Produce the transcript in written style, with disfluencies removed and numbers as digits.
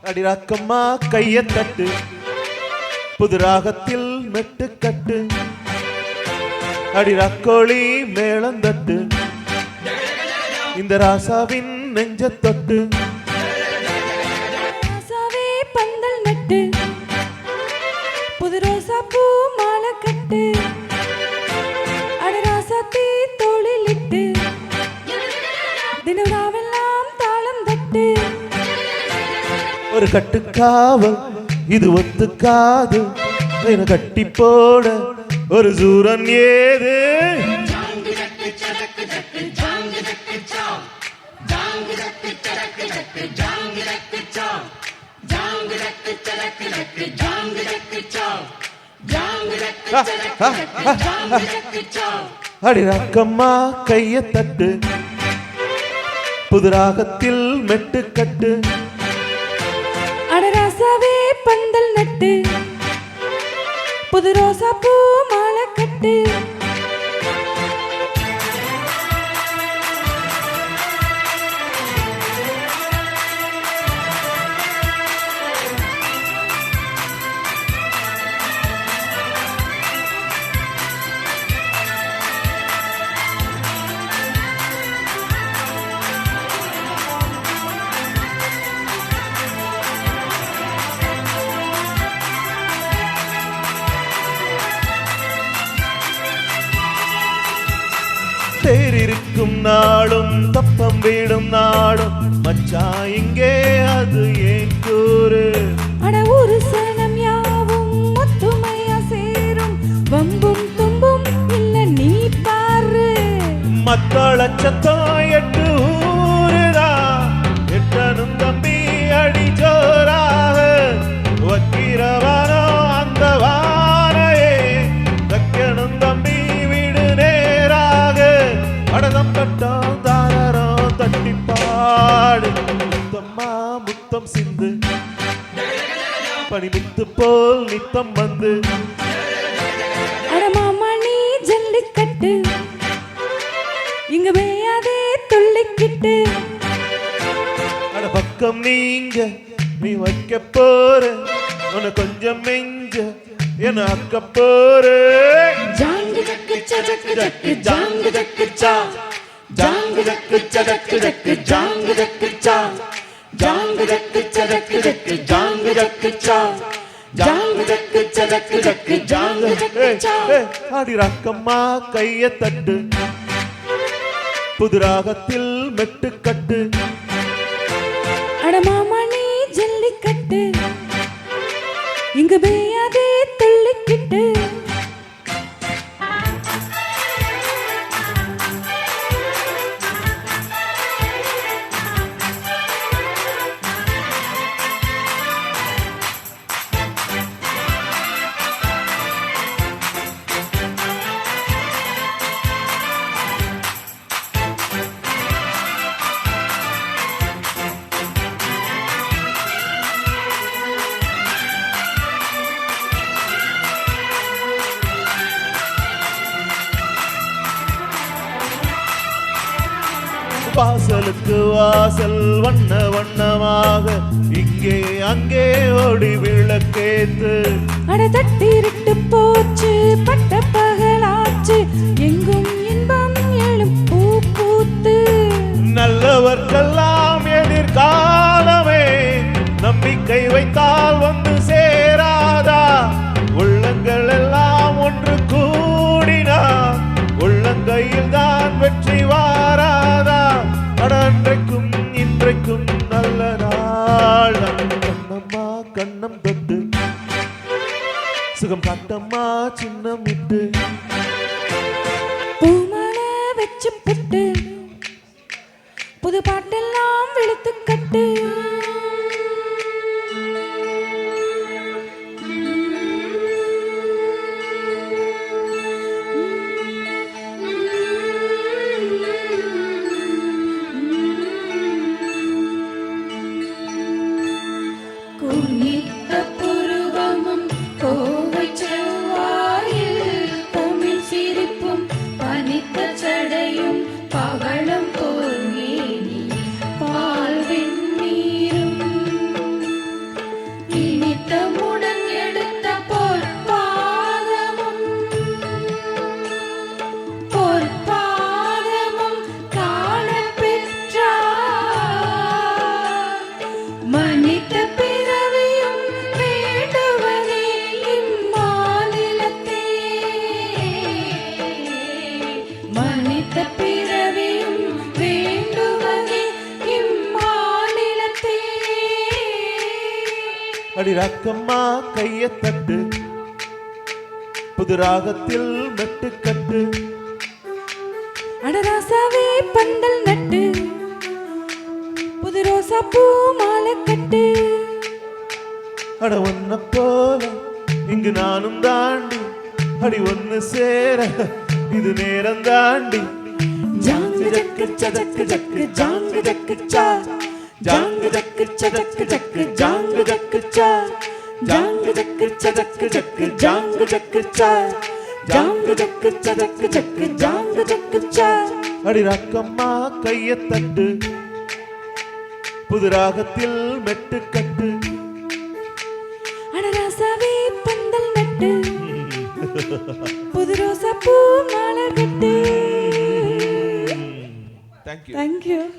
அடிராக்கம்மா கைய தட்டு புது ராகத்தில் மெட்டு கட்டு அடிராக்கோழி மேளந்தட்டு இந்த ராசாவின் நெஞ்ச தொட்டு ராசாவே பந்தல் நட்டு புது ரோசா பூ மாலை கட்டு அடராசாத்தி தோளிலிட்டு தினம் ராவெல்லாம் தாளம் தட்டு ஒரு கட்டுக்காவல் இது ஒத்துக்காது என கட்டி போட ஒரு சூரன் ஏது அடிராக்கம்மா கைய தட்டு புது ராகத்தில் மெட்டு கட்டு அடராசாவே பந்தல் நட்டு புது ரோசா பூ மாலை கட்டு தேரிருக்கும் நாளும் தப்பம் வீடும் நாடும் மச்சான் இங்கே அது ஏன் கூறு அட ஒரு சனம் யாவும் ஒத்துமையா சேரும் வம்பும் தும்பும் இல்ல நீ பாரு மக்கள் சத்தம் எட்டு ஊருதா எட்டனும் தம்பி அடி ஜோராக வக்கிரவானோ அந்த வானையே தக்கனும் தம்பி வீடு நேராக அடதம் கட்டம் தாரரம் தட்டி பாடு முத்தம்மா முத்தம் சிந்து பனிமுத்து போல் நித்தம் வந்து அட மாமா நீ ஜல்லிக்கட்டு இங்க மேயாதே துள்ளிக்கிட்டு அட பக்கம் நீங்க நீ வைக்க போற உன கொஞ்சம் மெஞ்ச என அக்க போற ஜாங்கு ஜக்கு சஜக்கு ஜக்கு ஜாங்கு ஜக்கு சா ஜாங்கு ஜக்கு சடக்கு ஜக்கு ஜாங்கு ஜக்கு சா ஜாங்கு ஜக்கு சடக்கு ஜக்கு ஜாங்கு ஜக்கு சா ஜாங்கு ஜக்கு சடக்கு ஜக்கு ஜாங்கு ஜக்கு சா ஆடி ராக்கம்மா கைய தட்டு புது ராகத்தில் மெட்டு கட்டு அட மாமா நீ ஜல்லிக்கட்டு இங்க மேயாதே துள்ளிக்கிட்டு வாசலுக்கு வாசல் வண்ண வண்ணமாக இங்கே அங்கே ஓடி விளக்கேத்து அட தட்டிருட்டு போச்சு பட்ட பகலாச்சு எங்கும் இன்பம் எழும் பூ பூத்து நல்லவர்க்கெல்லாம் எதிர்காலமே நம்பிக்கை வைத்தால் வந்து சேராதா உள்ளங்கள் எல்லாம் ஒன்று கூடினா உள்ளங்கையில் தான் வெற்றி வாராதா அட அன்றைக்கும் இன்றைக்கும் நல்ல நாள் கண்ணம்மா கண்ணம் தொட்டு சுகம் காட்டம்மா சின்னமிட்டு பூமாலை வச்சு புட்டு புது பாட்டெல்லாம் வெளுத்து கட்டு குனித்த புருவமும் கோவை செவ்வாயில் பொமிழ் சிரிப்பும் பனித்த சடையும் பவளம் போல் மேனி பால் வெந்நீரும் அடி ரக்கம்மா கையை தட்டு புது ராகத்தில் மெட்டுக்கட்டு அடராசாவே பந்தல் நட்டு புது ரோசா பூ மாலை கட்டு அட ஒன்ன போல இங்கு நானும் தாண்டி அடி ஒன்னு சேர இது நேரம் தாண்டி ஜாங்கு ஜக்கு சதக்கு ஜக்கு ஜாங்கு ஜக்கு சா ஜாங்கு ஜக்கு சதக்கு ஜக்கு ஜாங்கு ஜக்கு சா ஜாங்கு ஜக்கு சதக்கு ஜக்கு ஜாங்கு ஜக்கு சா ஜாங்கு ஜக்கு சதக்கு ஜக்கு ஜாங்கு ஜக்கு சா அடி ரக்கம்மா கையை தட்டு புது ராகத்தில் மெட்டுக்கட்டு